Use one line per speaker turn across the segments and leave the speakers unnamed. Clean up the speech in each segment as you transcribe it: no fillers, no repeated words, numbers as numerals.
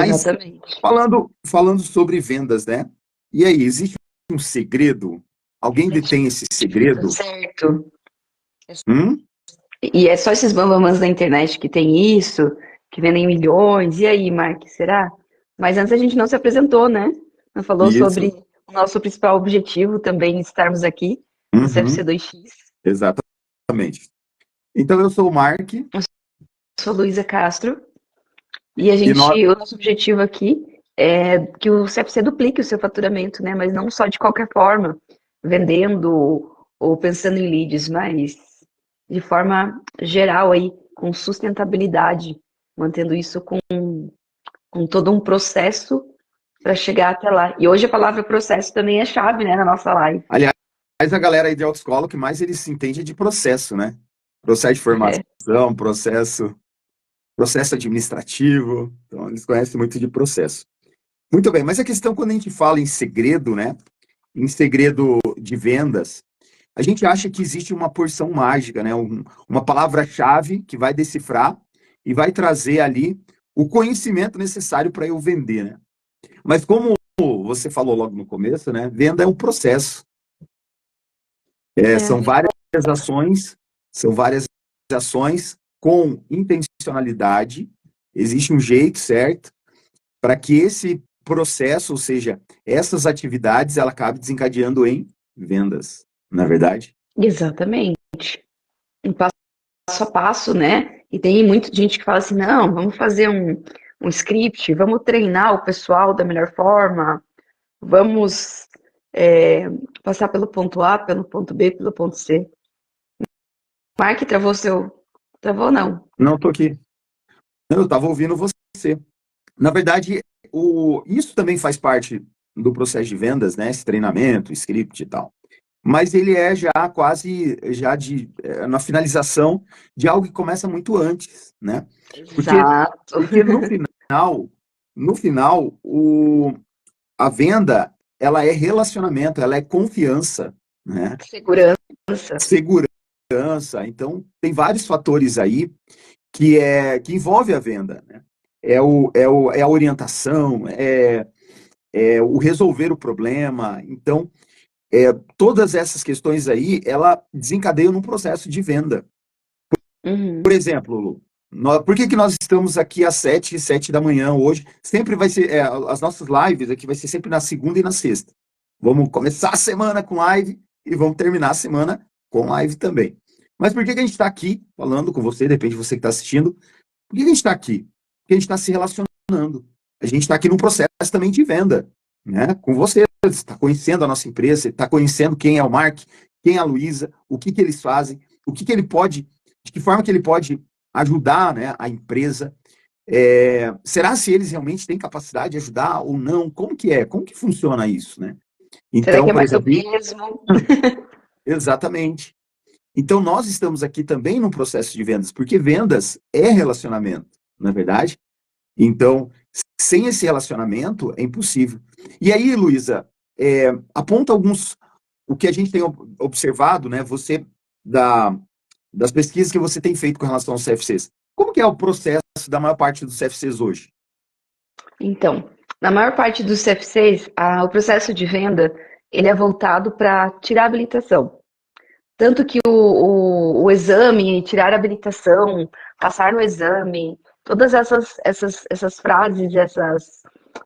Mas,
Exatamente.
falando sobre vendas, né? E aí, existe um segredo? Alguém detém esse segredo?
Certo.
Hum?
E é só esses bambamãs da internet que tem isso, que vendem milhões. E aí, Mark, será? Mas antes a gente não se apresentou, né? Não falou sobre
Isso.
o nosso principal objetivo também, estarmos aqui no
Uhum,
CFC2X.
exatamente. Então, eu sou o Mark,
Eu sou Luísa Castro e
e nós.
o nosso objetivo aqui é que o CFC duplique o seu faturamento, né? Mas não só de qualquer forma, vendendo ou pensando em leads, mas de forma geral aí, com sustentabilidade, mantendo isso com todo um processo para chegar até lá. E hoje a palavra processo também é chave, né, na nossa live.
Aliás, a galera aí de autoescola, o que mais eles se entende é de processo, né? Processo de
É,
formação, processo administrativo. Então, eles conhecem muito de processo. Muito bem, mas a questão, quando a gente fala em segredo, né? Em segredo de vendas, a gente acha que existe uma porção mágica, né? Uma palavra-chave que vai decifrar e vai trazer ali o conhecimento necessário para eu vender, né? Mas como você falou logo no começo, né? Venda é um processo.
é,
São várias ações, são várias ações com intencionalidade. Existe um jeito certo para que esse processo, ou seja, essas atividades, ela acabe desencadeando em vendas, na é verdade?
exatamente. Um passo a passo, né? E tem muita gente que fala assim, não, vamos fazer um script, vamos treinar o pessoal da melhor forma, vamos passar pelo ponto A, pelo ponto B, pelo ponto C. Mark, travou seu... Travou não.
Não, estou aqui. Não, eu estava ouvindo você. Na verdade, isso também faz parte do processo de vendas, né? Esse treinamento, script e tal. Mas ele é já quase na finalização de algo que começa muito antes, né? Porque,
Exato.
porque no final, a venda, ela é relacionamento, ela é confiança, né?
Segurança.
Segurança. Então, tem vários fatores aí que envolve a venda, né? É a orientação, é o resolver o problema. Então, todas essas questões aí, ela desencadeia num processo de venda. Por
Uhum.
exemplo, Lu, por que nós estamos aqui às 7 da manhã hoje? Sempre vai ser, as nossas lives aqui vai ser sempre na segunda e na sexta. Vamos começar a semana com live e vamos terminar a semana com live também. Mas por que a gente está aqui falando com você, depende de você que está assistindo, por que a gente está aqui? Porque a gente está se relacionando. A gente está aqui num processo também de venda, né? Com você, você está conhecendo a nossa empresa, você está conhecendo quem é o Mark, quem é a Luísa, o que eles fazem, o que ele pode, de que forma que ele pode ajudar, né, a empresa. Será se eles realmente têm capacidade de ajudar ou não? Como que é? Como que funciona isso, né?
Será que
Então,
é
por
mais do
exemplo,
mesmo?
exatamente. Então, nós estamos aqui também no processo de vendas, porque vendas é relacionamento, não é verdade? Então, sem esse relacionamento, é impossível. E aí, Luísa, aponta o que a gente tem observado, né? Você, das pesquisas que você tem feito com relação aos CFCs. Como que é o processo da maior parte dos CFCs hoje?
Então, na maior parte dos CFCs, o processo de venda ele é voltado para tirar a habilitação. Tanto que o exame, tirar a habilitação, passar no exame, todas essas frases,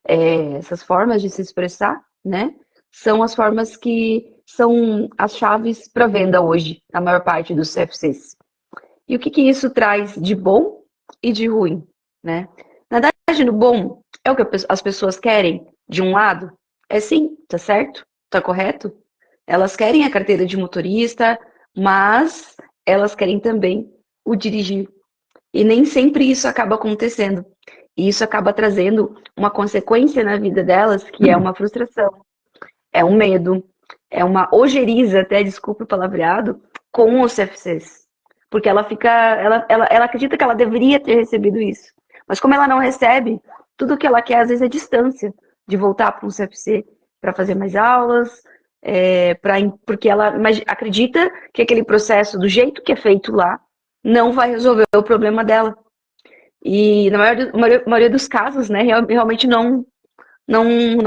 essas formas de se expressar, né? São as formas que são as chaves para venda hoje, na maior parte dos CFCs. E o que isso traz de bom e de ruim, né? Na verdade, no bom, é o que as pessoas querem, de um lado, é sim, tá certo? Tá correto? Elas querem a carteira de motorista, mas elas querem também o dirigir. E nem sempre isso acaba acontecendo. E isso acaba trazendo uma consequência na vida delas, que é uma frustração, é um medo, é uma ojeriza, até desculpe o palavreado, com os CFCs. Porque ela fica, ela acredita que ela deveria ter recebido isso. Mas como ela não recebe, tudo que ela quer às vezes é distância de voltar para um CFC para fazer mais aulas, porque ela acredita que aquele processo, do jeito que é feito lá, não vai resolver o problema dela. E na maioria dos casos, né, realmente não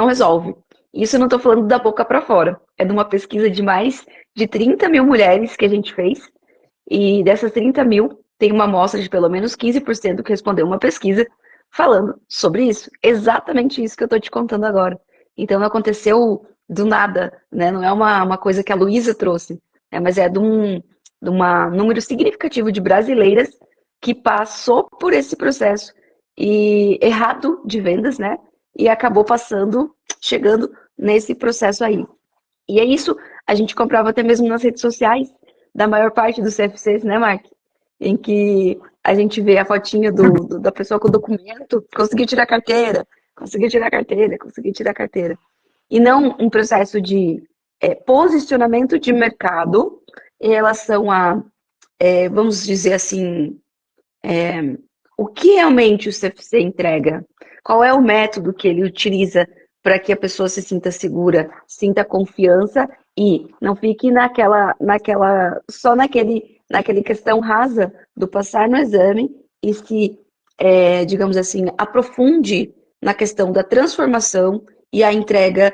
resolve. Isso eu não estou falando da boca para fora. É de uma pesquisa de mais de 30 mil mulheres que a gente fez. E dessas 30 mil, tem uma amostra de pelo menos 15% que respondeu uma pesquisa falando sobre isso. Exatamente isso que eu estou te contando agora. Então não aconteceu do nada, né? Não é uma coisa que a Luísa trouxe, né? Mas é de um número significativo de brasileiras que passou por esse processo e errado de vendas, né? E acabou chegando nesse processo aí. E é isso, a gente comprava até mesmo nas redes sociais, da maior parte dos CFCs, né, Mark? Em que a gente vê a fotinha da pessoa com o documento, conseguiu tirar a carteira, conseguiu tirar a carteira, conseguiu tirar a carteira. E não um processo de posicionamento de mercado em relação a, vamos dizer assim, o que realmente o CFC entrega? Qual é o método que ele utiliza para que a pessoa se sinta segura, sinta confiança e não fique só naquele questão rasa do passar no exame e se, digamos assim, aprofunde na questão da transformação e a entrega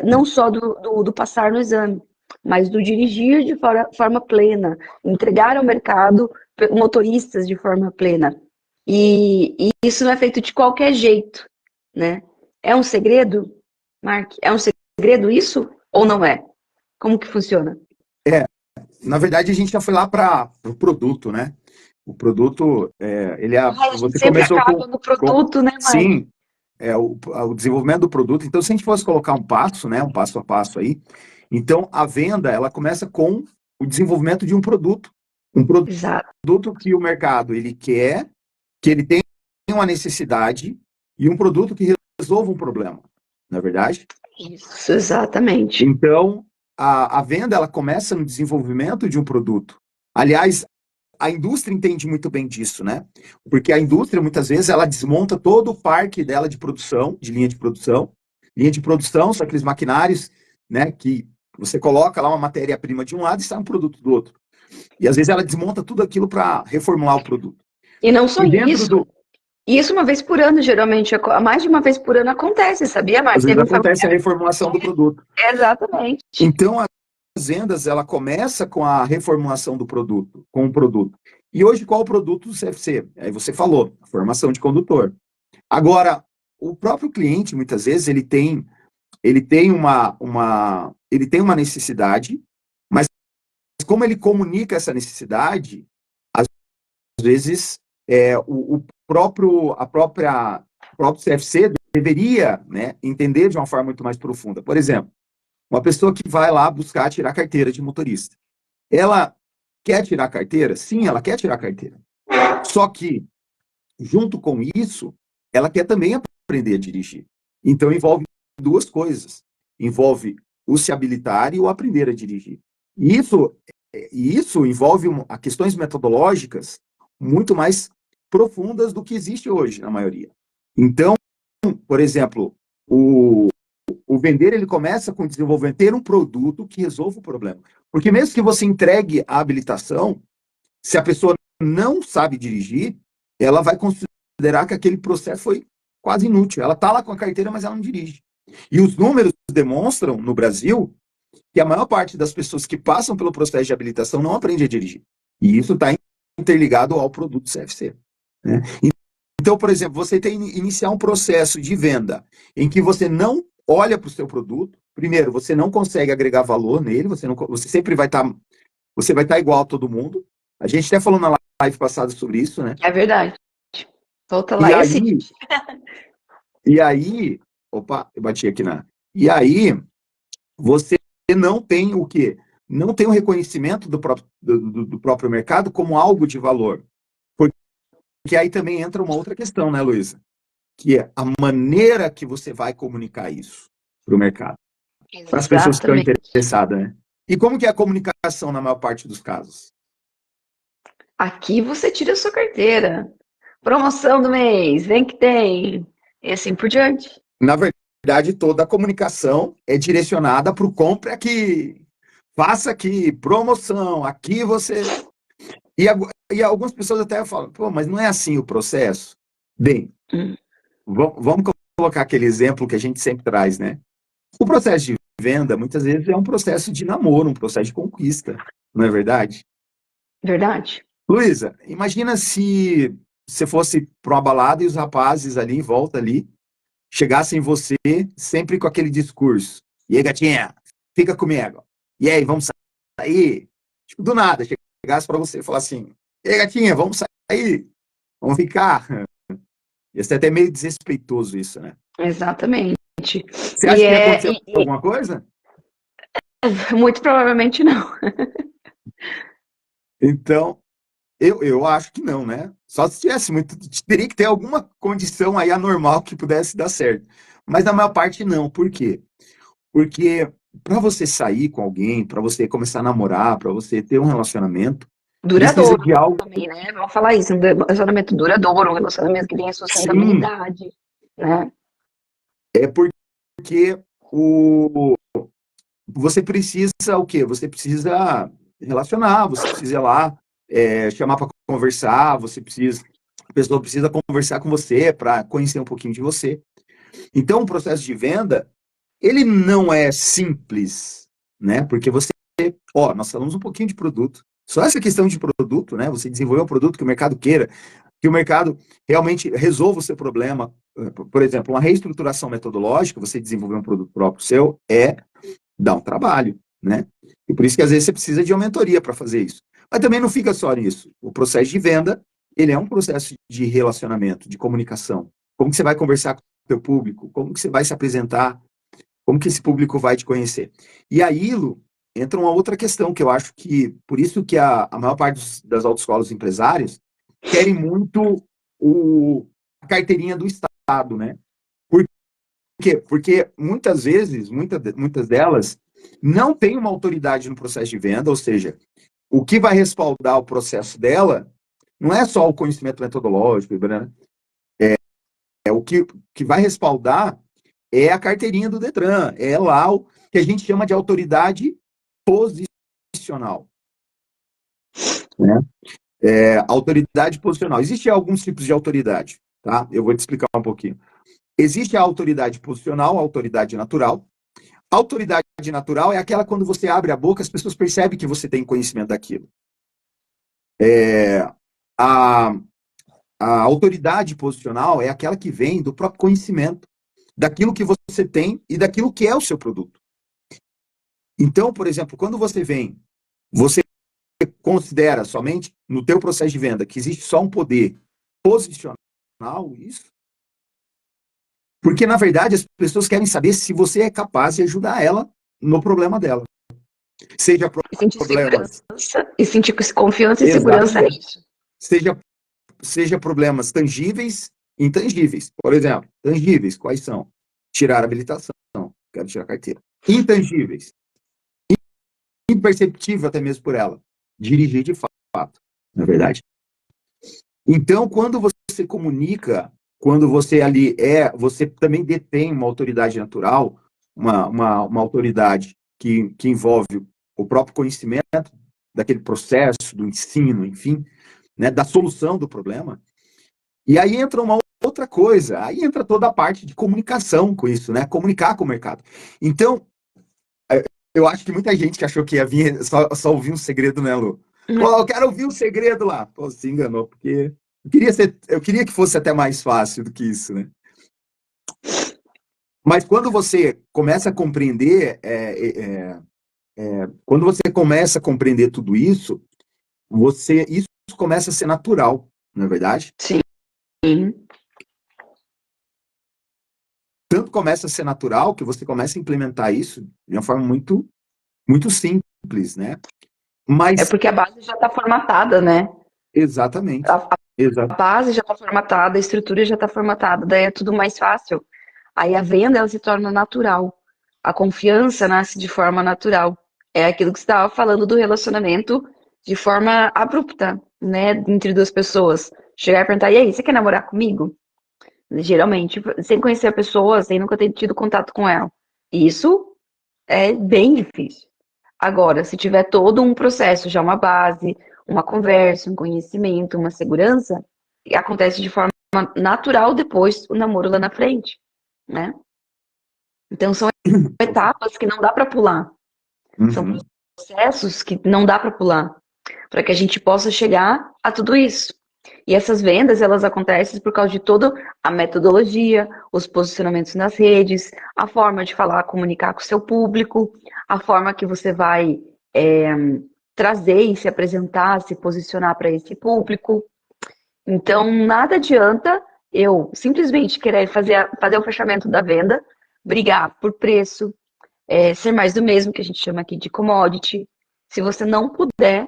não só do passar no exame, mas do dirigir de forma plena, entregar ao mercado motoristas de forma plena. E isso não é feito de qualquer jeito, né? É um segredo, Mark? É um segredo isso ou não é? Como que funciona?
Na verdade, a gente já foi lá para o produto, né? O produto,
A gente
você
sempre
começou
acaba no
com
produto, né, Mark?
sim, o desenvolvimento do produto. Então, se a gente fosse colocar um passo, né, um passo a passo aí, então a venda, ela começa com o desenvolvimento de um
Exato.
produto que o mercado ele quer, que ele tem uma necessidade e um produto que resolva um problema, não é verdade?
Isso, exatamente.
Então, a venda ela começa no desenvolvimento de um produto. Aliás, a indústria entende muito bem disso, né? Porque a indústria, muitas vezes, ela desmonta todo o parque dela de produção, de linha de produção. Linha de produção são aqueles maquinários, né, que você coloca lá uma matéria-prima de um lado e sai um produto do outro. E às vezes ela desmonta tudo aquilo para reformular o produto.
E não só
E dentro
isso.
do.
Isso uma vez por ano, geralmente. Mais de uma vez por ano acontece, sabia, Mark?
Às vezes
Teve um
acontece a
familiar.
reformulação do produto.
Exatamente.
Então, as vendas, ela começa com a reformulação do produto, com o produto. E hoje, qual é o produto do CFC? Aí você falou, a formação de condutor. Agora, o próprio cliente, muitas vezes, ele tem uma necessidade, mas como ele comunica essa necessidade, às vezes, o próprio CFC deveria, né, entender de uma forma muito mais profunda. Por exemplo, uma pessoa que vai lá buscar tirar carteira de motorista. Ela quer tirar carteira? Sim, ela quer tirar carteira. Só que, junto com isso, ela quer também aprender a dirigir. Então, envolve duas coisas. Envolve o se habilitar e o aprender a dirigir. E isso envolve questões metodológicas muito mais profundas do que existe hoje, na maioria. Então, por exemplo, o vender ele começa com desenvolver ter um produto que resolva o problema. Porque mesmo que você entregue a habilitação, se a pessoa não sabe dirigir, ela vai considerar que aquele processo foi quase inútil. Ela está lá com a carteira, mas ela não dirige. E os números demonstram, no Brasil, que a maior parte das pessoas que passam pelo processo de habilitação não aprende a dirigir. E isso está interligado ao produto CFC. Né? Então, por exemplo, você tem que iniciar um processo de venda em que você não olha para o seu produto. Primeiro, você não consegue agregar valor nele, você sempre você vai estar igual a todo mundo. A gente até falou na live passada sobre isso, né?
É verdade. Volta lá.
E
E assim,
aí, opa, eu bati aqui na. E aí, você não tem o quê? Não tem o reconhecimento do próprio mercado como algo de valor. Porque aí também entra uma outra questão, né, Luísa? Que é a maneira que você vai comunicar isso para o mercado, para as pessoas que estão
exatamente.
interessadas, né? E como que é a comunicação na maior parte dos casos?
Aqui você tira a sua carteira. Promoção do mês, vem que tem. E assim por diante.
Na verdade, toda a comunicação é direcionada para o compra aqui, faça aqui, promoção, aqui você... E algumas pessoas até falam, pô, mas não é assim o processo? Bem,
Hum,
vamos colocar aquele exemplo que a gente sempre traz, né? O processo de venda, muitas vezes, é um processo de namoro, um processo de conquista, não é verdade?
verdade?
Luísa, imagina se você fosse para uma balada e os rapazes ali em volta ali chegassem em você sempre com aquele discurso. E aí, gatinha, fica comigo. E aí, vamos sair? Tipo, do nada, chegasse para você e falasse assim, e aí, gatinha, vamos sair? Vamos ficar? Ia ser até meio desrespeitoso isso, né?
Exatamente.
Você
E
acha que ia
é
acontecer alguma coisa?
muito provavelmente não.
Então, eu acho que não, né? Só se tivesse muito. Teria que ter alguma condição aí anormal que pudesse dar certo. Mas na maior parte não. Por quê? Porque para você sair com alguém, para você começar a namorar, para você ter um relacionamento, precisa
Duradouro
de algo.
também, né? Vamos falar isso, um relacionamento duradouro, um relacionamento que tenha
Sim,
sustentabilidade, né?
é porque o, você precisa o quê? Você precisa relacionar, você precisa ir lá, chamar para conversar, a pessoa precisa conversar com você para conhecer um pouquinho de você. Então, o processo de venda, ele não é simples, né? Porque nós falamos um pouquinho de produto. Só essa questão de produto, né? Você desenvolver um produto que o mercado queira, que o mercado realmente resolva o seu problema. Por exemplo, uma reestruturação metodológica, você desenvolver um produto próprio seu, dá um trabalho, né? E por isso que às vezes você precisa de uma mentoria para fazer isso. Mas também não fica só nisso. O processo de venda, ele é um processo de relacionamento, de comunicação. Como que você vai conversar com o seu público? Como que você vai se apresentar? Como que esse público vai te conhecer? E aí, Lu, entra uma outra questão que eu acho que, por isso que a maior parte das autoescolas empresárias querem muito a carteirinha do Estado, né? Por quê? Porque muitas vezes, muitas delas, não têm uma autoridade no processo de venda, ou seja, o que vai respaldar o processo dela não é só o conhecimento metodológico, né? É o que vai respaldar é a carteirinha do Detran, é lá o que a gente chama de autoridade posicional, né? Autoridade posicional. Existem alguns tipos de autoridade, tá? Eu vou te explicar um pouquinho. Existe a autoridade posicional, a autoridade natural. A autoridade natural é aquela quando você abre a boca, as pessoas percebem que você tem conhecimento daquilo. A, a autoridade posicional é aquela que vem do próprio conhecimento, daquilo que você tem e daquilo que é o seu produto. Então, por exemplo, quando você considera somente no teu processo de venda que existe só um poder posicional, isso, porque na verdade as pessoas querem saber se você é capaz de ajudar ela no problema dela. Seja
E sentir
problemas,
segurança, e sentir confiança e segurança
exatamente,
nisso.
seja, seja problemas tangíveis e intangíveis. Por exemplo, tangíveis, quais são? Tirar a habilitação, quero tirar a carteira. Intangíveis, imperceptível até mesmo por ela, dirigir de fato, na verdade. Então, quando você comunica, quando você ali você também detém uma autoridade natural, uma autoridade que envolve o próprio conhecimento daquele processo, do ensino, enfim, né, da solução do problema. E aí entra uma outra coisa, aí entra toda a parte de comunicação com isso, né? Comunicar com o mercado. Então, eu acho que muita gente que achou que ia vir só ouvir um segredo, né, Lu? Pô, eu quero ouvir um segredo lá. Pô, se enganou, porque eu queria que fosse até mais fácil do que isso, né? Mas quando você começa a compreender, quando você começa a compreender tudo isso, isso começa a ser natural, não é verdade?
Sim.
Tanto começa a ser natural que você começa a implementar isso de uma forma muito, muito simples, né?
É
Mas,
porque a base já está formatada, né?
exatamente.
A, a base já está formatada, a estrutura já está formatada, daí é tudo mais fácil. Aí a venda ela se torna natural. A confiança nasce de forma natural. É aquilo que você estava falando do relacionamento de forma abrupta, né? Entre duas pessoas. Chegar e perguntar, e aí, você quer namorar comigo? Geralmente, sem conhecer a pessoa, sem nunca ter tido contato com ela. Isso é bem difícil. Agora, se tiver todo um processo, já uma base, uma conversa, um conhecimento, uma segurança, acontece de forma natural depois o namoro lá na frente, né? Então são etapas que não dá para pular, são
Uhum.
processos que não dá para pular, para que a gente possa chegar a tudo isso. E essas vendas, elas acontecem por causa de toda a metodologia, os posicionamentos nas redes, a forma de falar, comunicar com o seu público, a forma que você vai trazer e se apresentar, se posicionar para esse público. Então, nada adianta eu simplesmente querer fazer o fechamento da venda, brigar por preço, ser mais do mesmo, que a gente chama aqui de commodity, se você não puder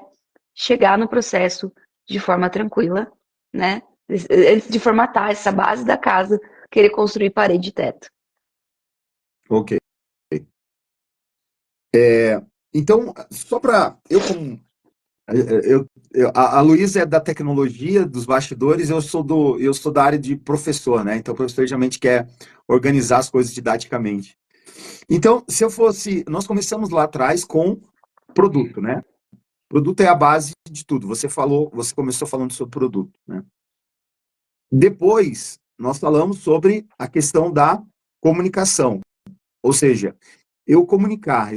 chegar no processo de forma tranquila, né? Antes de formatar essa base da casa, querer construir parede e teto.
Ok. Então, só para eu como a Luísa é da tecnologia, dos bastidores, eu sou da área de professor, né? Então, o professor geralmente quer organizar as coisas didaticamente. Então, se eu fosse, nós começamos lá atrás com produto, né? Produto é a base de tudo. Você começou falando sobre produto, né? Depois, nós falamos sobre a questão da comunicação, ou seja, eu comunicar,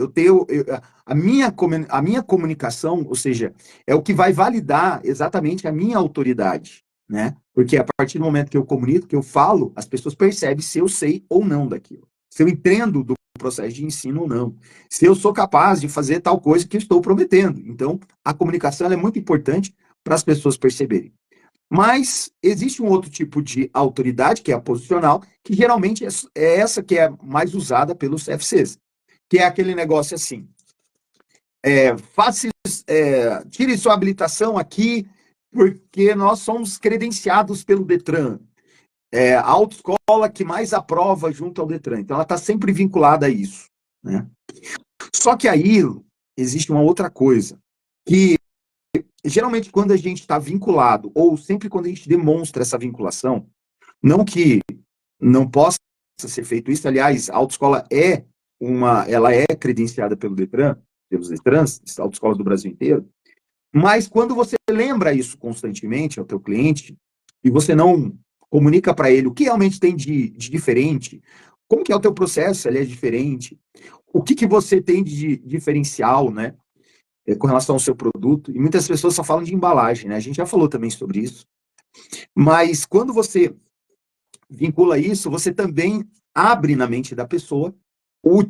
a minha comunicação, ou seja, é o que vai validar exatamente a minha autoridade, né? Porque a partir do momento que eu comunico, que eu falo, as pessoas percebem se eu sei ou não daquilo, se eu entendo do processo de ensino ou não, se eu sou capaz de fazer tal coisa que eu estou prometendo. Então, a comunicação é muito importante para as pessoas perceberem. Mas existe um outro tipo de autoridade, que é a posicional, que geralmente é essa que é mais usada pelos CFCs, que é aquele negócio assim, faça, tire sua habilitação aqui, porque nós somos credenciados pelo Detran. A autoescola que mais aprova junto ao Detran. Então, ela está sempre vinculada a isso, né? Só que aí existe uma outra coisa, que geralmente quando a gente está vinculado, ou sempre quando a gente demonstra essa vinculação, não que não possa ser feito isso, aliás, a autoescola ela é credenciada pelo Detran, pelos Detrans, a autoescola do Brasil inteiro, mas quando você lembra isso constantemente ao teu cliente, e você não comunica para ele o que realmente tem de diferente, como que é o teu processo, ele é diferente, o que que você tem de diferencial, né, com relação ao seu produto, e muitas pessoas só falam de embalagem, né, a gente já falou também sobre isso, mas quando você vincula isso, você também abre na mente da pessoa o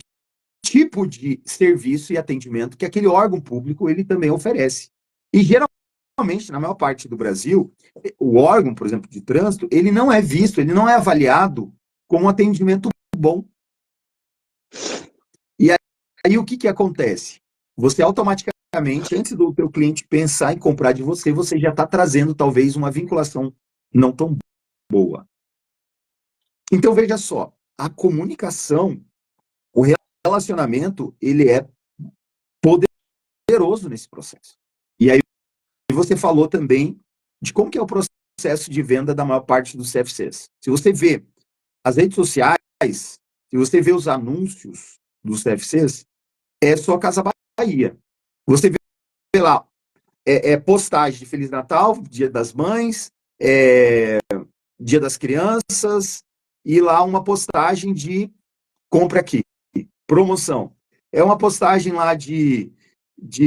tipo de serviço e atendimento que aquele órgão público ele também oferece. E geralmente, na maior parte do Brasil, o órgão, por exemplo, de trânsito, ele não é visto, ele não é avaliado como um atendimento bom. E aí o que que acontece? Você automaticamente, antes do teu cliente pensar em comprar de você, você já está trazendo talvez uma vinculação não tão boa. Então veja só, a comunicação, o relacionamento, ele é poderoso nesse processo. E aí você falou também de como que é o processo de venda da maior parte dos CFCs. Se você vê as redes sociais, se você vê os anúncios dos CFCs, é só Casa Bahia. Você vê lá, postagem de Feliz Natal, Dia das Mães, Dia das Crianças, e lá uma postagem de compra aqui, promoção. É uma postagem lá de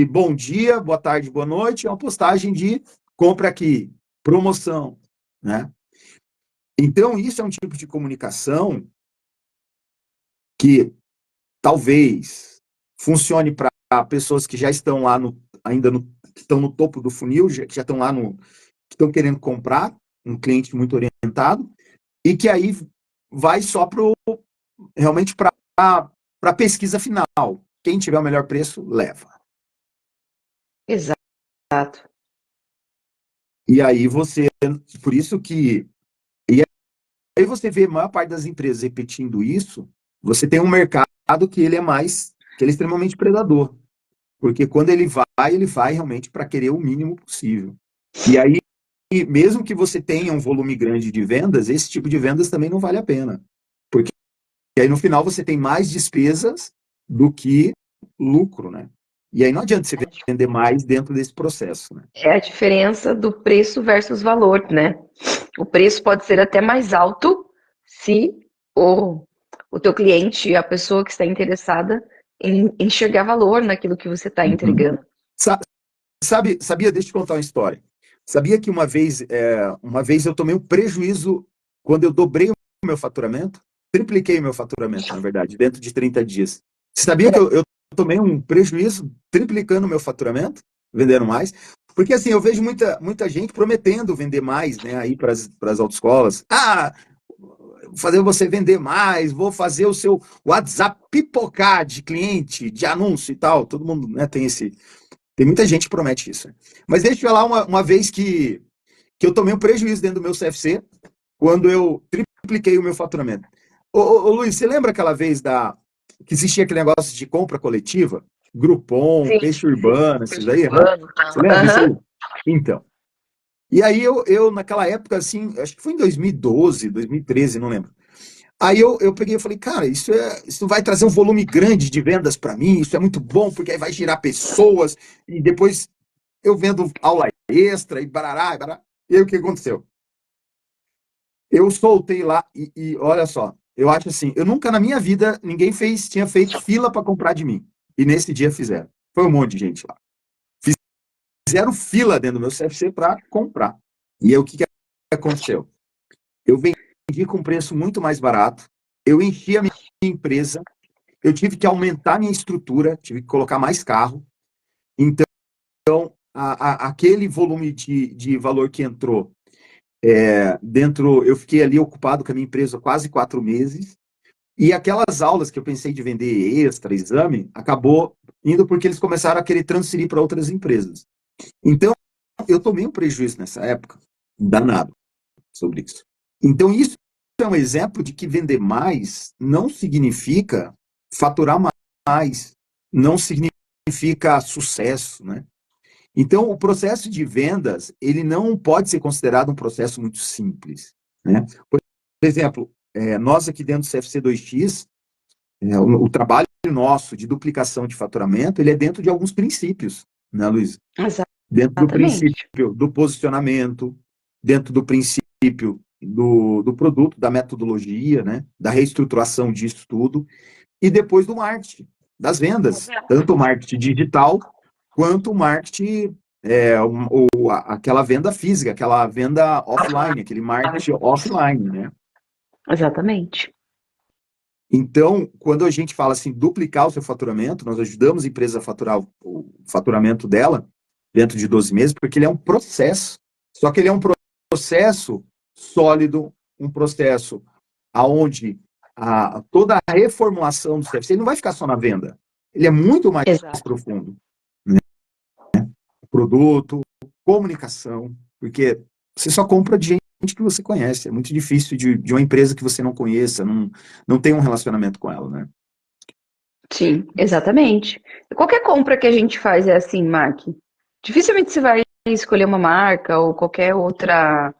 bom dia, boa tarde, boa noite, é uma postagem de compra aqui, promoção, né? Então, isso é um tipo de comunicação que talvez funcione para pessoas que já estão lá que estão no topo do funil, que já estão lá que estão querendo comprar, um cliente muito orientado, e que aí vai só realmente para a pesquisa final. Quem tiver o melhor preço, leva.
Exato.
E aí por isso que, e aí você vê a maior parte das empresas repetindo isso, você tem um mercado que ele que ele é extremamente predador. Porque quando ele vai realmente para querer o mínimo possível. E aí, mesmo que você tenha um volume grande de vendas, esse tipo de vendas também não vale a pena. Porque aí no final você tem mais despesas do que lucro, né? E aí não adianta você vender mais dentro desse processo, né?
É a diferença do preço versus valor, né? O preço pode ser até mais alto se o teu cliente, a pessoa que está interessada, em enxergar valor naquilo que você está entregando.
Sabia, deixa eu te contar uma história. Sabia que uma vez eu tomei um prejuízo quando eu dobrei o meu faturamento? Tripliquei meu faturamento, na verdade, dentro de 30 dias. Você sabia que eu tomei um prejuízo triplicando o meu faturamento, vendendo mais? Porque assim, eu vejo muita gente prometendo vender mais, né, aí para as autoescolas. Vou fazer você vender mais, vou fazer o seu WhatsApp pipocar de cliente, de anúncio e tal. Todo mundo, né, tem muita gente que promete isso. Mas deixa eu falar uma vez que eu tomei um prejuízo dentro do meu CFC, quando eu tripliquei o meu faturamento. Ô, Luiz, você lembra aquela vez que existia aquele negócio de compra coletiva? Groupon,
Sim,
Peixe Urbano, esses
peixe
aí?
urbano, tá.
Você lembra disso aí? Então. E aí eu, naquela época, assim, acho que foi em 2012, 2013, não lembro. Aí eu peguei e falei, cara, isso vai trazer um volume grande de vendas para mim, isso é muito bom, porque aí vai girar pessoas, e depois eu vendo aula extra, e barará, e barará. E aí o que aconteceu? Eu soltei lá, e olha só, eu acho assim, eu nunca na minha vida, ninguém tinha feito fila para comprar de mim. E nesse dia fizeram. Foi um monte de gente lá. Fizeram fila dentro do meu CFC para comprar. E aí o que aconteceu? Eu vendi com preço muito mais barato, eu enchi a minha empresa, eu tive que aumentar minha estrutura, tive que colocar mais carro. Então, aquele volume de valor que entrou dentro, eu fiquei ali ocupado com a minha empresa quase 4 meses. E aquelas aulas que eu pensei de vender extra, exame, acabou indo porque eles começaram a querer transferir para outras empresas. Então, eu tomei um prejuízo nessa época, danado, sobre isso. Então, isso é um exemplo de que vender mais não significa faturar mais, não significa sucesso, né? Então, o processo de vendas, ele não pode ser considerado um processo muito simples, né? Por exemplo, nós aqui dentro do CFC 2X, o trabalho nosso de duplicação de faturamento, ele é dentro de alguns princípios, né, Luiz? Dentro do
Exatamente.
princípio do posicionamento, dentro do princípio do produto, da metodologia, né, da reestruturação disso tudo, e depois do marketing, das vendas, tanto o marketing digital quanto o marketing, aquela venda física, aquela venda offline, aquele marketing offline, né?
Exatamente.
Então, quando a gente fala assim, duplicar o seu faturamento, nós ajudamos a empresa a faturar o faturamento dela dentro de 12 meses, porque ele é um processo. Só que ele é um processo sólido, um processo aonde toda a reformulação do CFC ele não vai ficar só na venda. Ele é muito mais profundo. Né? Produto, comunicação, porque você só compra de gente que você conhece. É muito difícil de uma empresa que você não conheça, não tem um relacionamento com ela, né?
Sim, exatamente. Qualquer compra que a gente faz é assim, Mac. Dificilmente você vai escolher uma marca ou qualquer outra,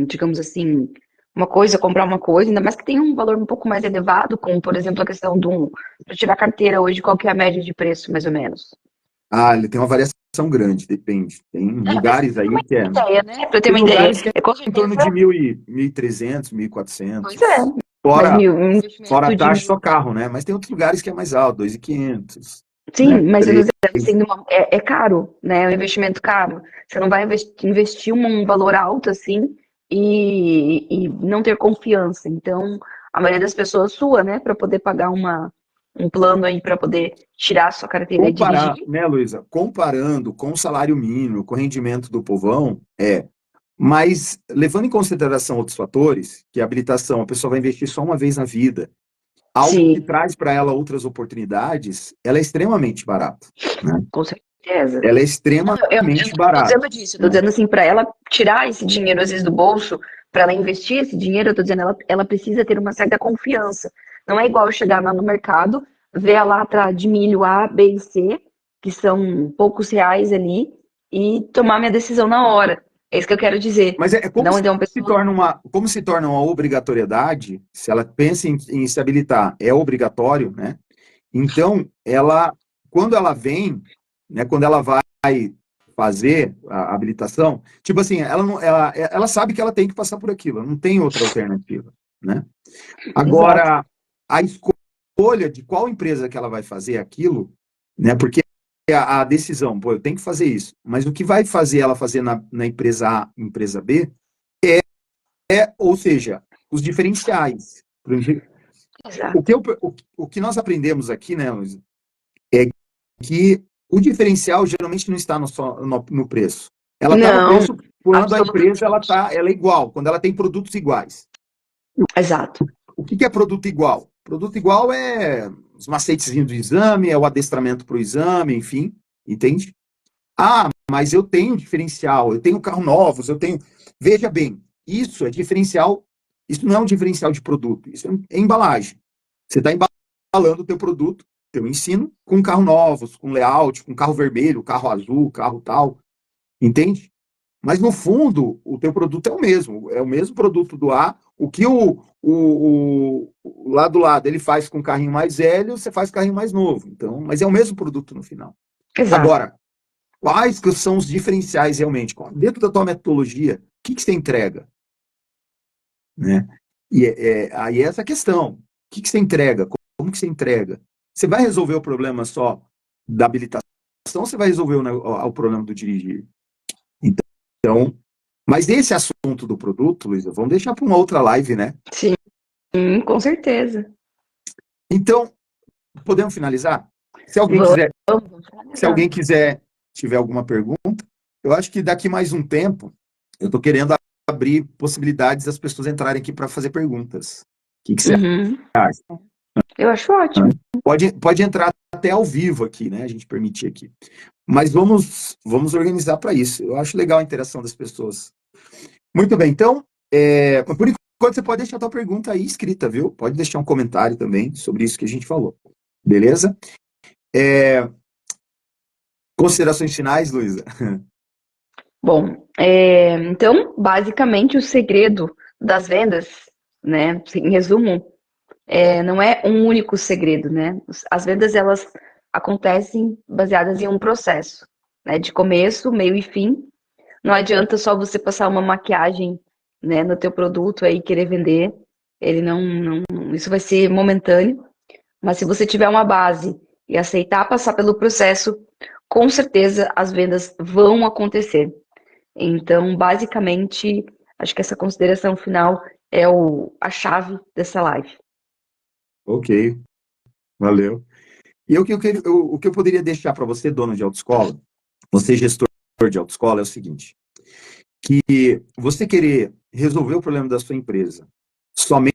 digamos assim, uma coisa, comprar uma coisa, ainda mais que tenha um valor um pouco mais elevado, como, por exemplo, a questão para tirar carteira hoje, qual que é a média de preço, mais ou menos?
Ele tem uma variação grande, depende. Tem
Mas
lugares aí
uma
que
ideia, né? Para ter
tem
uma ideia.
lugares que é
É com
em torno
certeza.
de 1.300,
Pois é.
1.400.
Mas
Fora,
um
fora
investimento
a
de
taxa
mil.
só carro, né? Mas tem outros lugares que é mais alto, 2.500,
Sim,
né?
mas eu tô
3.
dizendo assim, é caro, né? É um investimento caro. Você não vai investir um valor alto assim e não ter confiança. Então, a maioria das pessoas sua, né, para poder pagar um plano aí para poder tirar a sua carteira e
Comparar,
dirigir.
né, Luísa? Comparando com o salário mínimo, com o rendimento do povão, mas levando em consideração outros fatores, que a habilitação, a pessoa vai investir só uma vez na vida, algo que
Sim,
traz para ela outras oportunidades, ela é extremamente barata, né?
com certeza.
Ela é
Não, eu
extremamente
não tô
barata,
dizendo disso, eu tô
né?
dizendo assim, para ela tirar esse dinheiro, às vezes, do bolso, para ela investir esse dinheiro, eu tô dizendo, ela precisa ter uma certa confiança. Não é igual eu chegar lá no mercado, ver a lata de milho A, B e C, que são poucos reais ali, e tomar minha decisão na hora. É isso que eu quero dizer.
Mas é como
Não,
se
então, uma pessoa.
torna como se torna uma obrigatoriedade, se ela pensa em se habilitar, é obrigatório, né? Então, quando ela vem, né, quando ela vai fazer a habilitação, tipo assim, ela sabe que ela tem que passar por aquilo, não tem outra alternativa, né?
Exato.
Agora, a escolha de qual empresa que ela vai fazer aquilo, né? Porque a decisão, pô, eu tenho que fazer isso, mas o que vai fazer ela fazer na empresa A, empresa B, ou seja, os diferenciais.
Exato.
O que nós aprendemos aqui, né, Luiz, é que o diferencial geralmente não está no preço. Ela está no
Não,
preço quando a empresa
absolutamente.
ela é igual, quando ela tem produtos iguais.
Exato.
O que é produto igual? Produto igual é os macetezinhos do exame, é o adestramento para o exame, enfim, entende? Ah, mas eu tenho diferencial, eu tenho carro novos, eu tenho. Veja bem, isso é diferencial, isso não é um diferencial de produto, isso é embalagem. Você está embalando o teu produto, teu ensino, com carro novos, com layout, com carro vermelho, carro azul, carro tal, entende? Mas no fundo, o teu produto é o mesmo produto do A. O que o lá do lado ele faz com carrinho mais velho, você faz com carrinho mais novo. Então, mas é o mesmo produto no final.
Exato.
Agora, quais que são os diferenciais realmente? Dentro da tua metodologia, o que você entrega? Né? E aí é essa questão. O que você entrega? Como que você entrega? Você vai resolver o problema só da habilitação ou você vai resolver o problema do dirigir? Então, mas esse assunto do produto, Luísa, vamos deixar para uma outra live, né?
Sim, com certeza.
Então, podemos finalizar? Se alguém
Vamos,
quiser,
vamos
se
finalizar.
alguém quiser, tiver alguma pergunta, eu acho que daqui mais um tempo, eu estou querendo abrir possibilidades das pessoas entrarem aqui para fazer perguntas. O que você
Uhum.
acha?
Eu acho ótimo.
Pode entrar até ao vivo aqui, né? A gente permitir aqui. Mas vamos organizar para isso. Eu acho legal a interação das pessoas. Muito bem, então, por enquanto você pode deixar a tua pergunta aí escrita, viu? Pode deixar um comentário também sobre isso que a gente falou. Beleza? É, considerações finais, Luísa?
Bom, então, basicamente, o segredo das vendas, né, em resumo, não é um único segredo, né? As vendas, elas acontecem baseadas em um processo, né, de começo, meio e fim. Não adianta só você passar uma maquiagem, né, no teu produto aí e querer vender. Ele isso vai ser momentâneo. Mas se você tiver uma base e aceitar passar pelo processo, com certeza as vendas vão acontecer. Então, basicamente, acho que essa consideração final é a chave dessa live.
Ok, valeu. E o que eu poderia deixar para você, dono de autoescola, você gestor de autoescola, é o seguinte, que você querer resolver o problema da sua empresa somente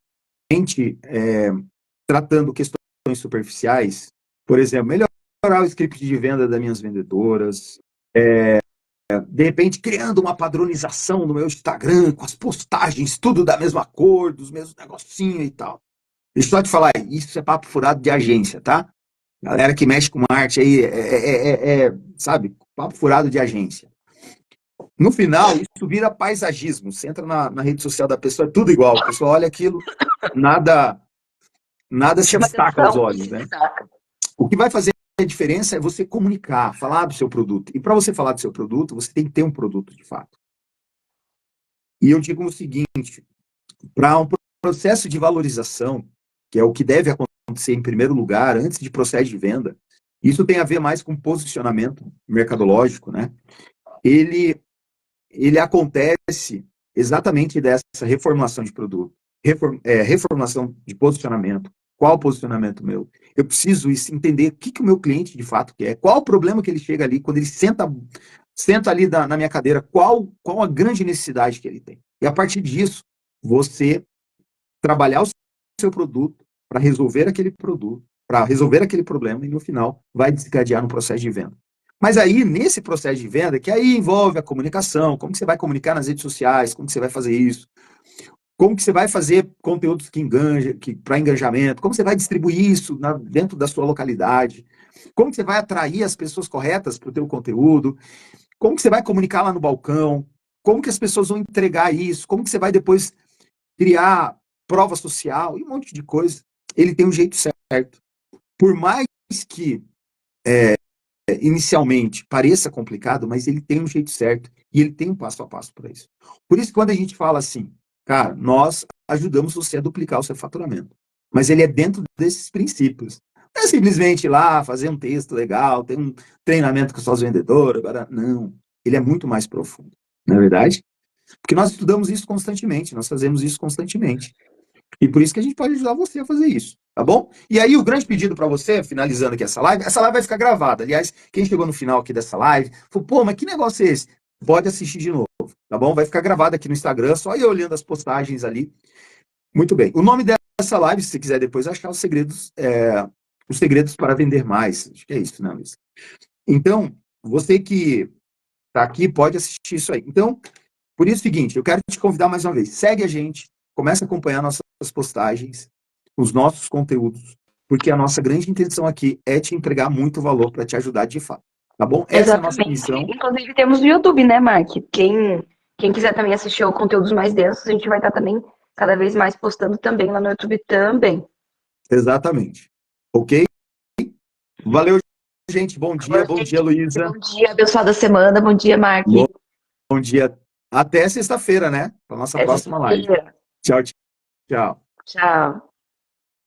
tratando questões superficiais, por exemplo, melhorar o script de venda das minhas vendedoras, de repente criando uma padronização no meu Instagram, com as postagens, tudo da mesma cor, dos mesmos negocinhos e tal. Deixa eu só te falar, isso é papo furado de agência, tá? Galera que mexe com arte aí, sabe, papo furado de agência. No final, isso vira paisagismo. Você entra na rede social da pessoa, é tudo igual. A pessoa olha aquilo, nada, nada se
Chama
destaca aos
atenção e
olhos,
se
né?
destaca.
O que vai fazer a diferença é você comunicar, falar do seu produto. E para você falar do seu produto, você tem que ter um produto de fato. E eu digo o seguinte: para um processo de valorização, que é o que deve acontecer em primeiro lugar, antes de processo de venda, isso tem a ver mais com posicionamento mercadológico, né? Ele acontece exatamente dessa reformulação de produto, reformulação de posicionamento. Qual o posicionamento meu? Eu preciso entender o que o meu cliente de fato quer, qual o problema que ele chega ali, quando ele senta ali na minha cadeira, qual a grande necessidade que ele tem. E a partir disso, você trabalhar o seu produto para resolver aquele produto, para resolver aquele problema, e no final vai desencadear no processo de venda. Mas aí, nesse processo de venda, que aí envolve a comunicação, como que você vai comunicar nas redes sociais, como que você vai fazer isso, como que você vai fazer conteúdos para engajamento, como você vai distribuir isso dentro da sua localidade, como que você vai atrair as pessoas corretas para o teu conteúdo, como que você vai comunicar lá no balcão, como que as pessoas vão entregar isso, como que você vai depois criar prova social e um monte de coisa. Ele tem um jeito certo. Por mais que inicialmente pareça complicado, mas ele tem um jeito certo e ele tem um passo a passo para isso. Por isso, quando a gente fala assim, cara, nós ajudamos você a duplicar o seu faturamento, mas ele é dentro desses princípios. Não é simplesmente ir lá fazer um texto legal, ter um treinamento com suas vendedoras, agora, não. Ele é muito mais profundo, não é verdade? Porque nós estudamos isso constantemente, nós fazemos isso constantemente. E por isso que a gente pode ajudar você a fazer isso, tá bom? E aí o grande pedido para você, finalizando aqui essa live vai ficar gravada. Aliás, quem chegou no final aqui dessa live, falou, pô, mas que negócio é esse? Pode assistir de novo, tá bom? Vai ficar gravado aqui no Instagram, só ir olhando as postagens ali. Muito bem. O nome dessa live, se você quiser depois achar os segredos para vender mais. Acho que é isso, né, Luiz? Então, você que está aqui pode assistir isso aí. Então, por isso é o seguinte, eu quero te convidar mais uma vez. Segue a gente, começa a acompanhar nossas postagens, os nossos conteúdos, porque a nossa grande intenção aqui é te entregar muito valor para te ajudar de fato. Tá bom? Essa é a nossa
Exatamente.
missão.
Inclusive temos no YouTube, né, Mark? Quem quiser também assistir a conteúdos mais densos, a gente vai estar também cada vez mais postando também lá no YouTube também.
Exatamente. Ok? Valeu, gente. Bom dia, Luísa.
Bom dia, abençoada semana. Bom dia, Mark.
Bom dia. Até sexta-feira, né? Para nossa próxima live. Tchau, tchau.
Tchau.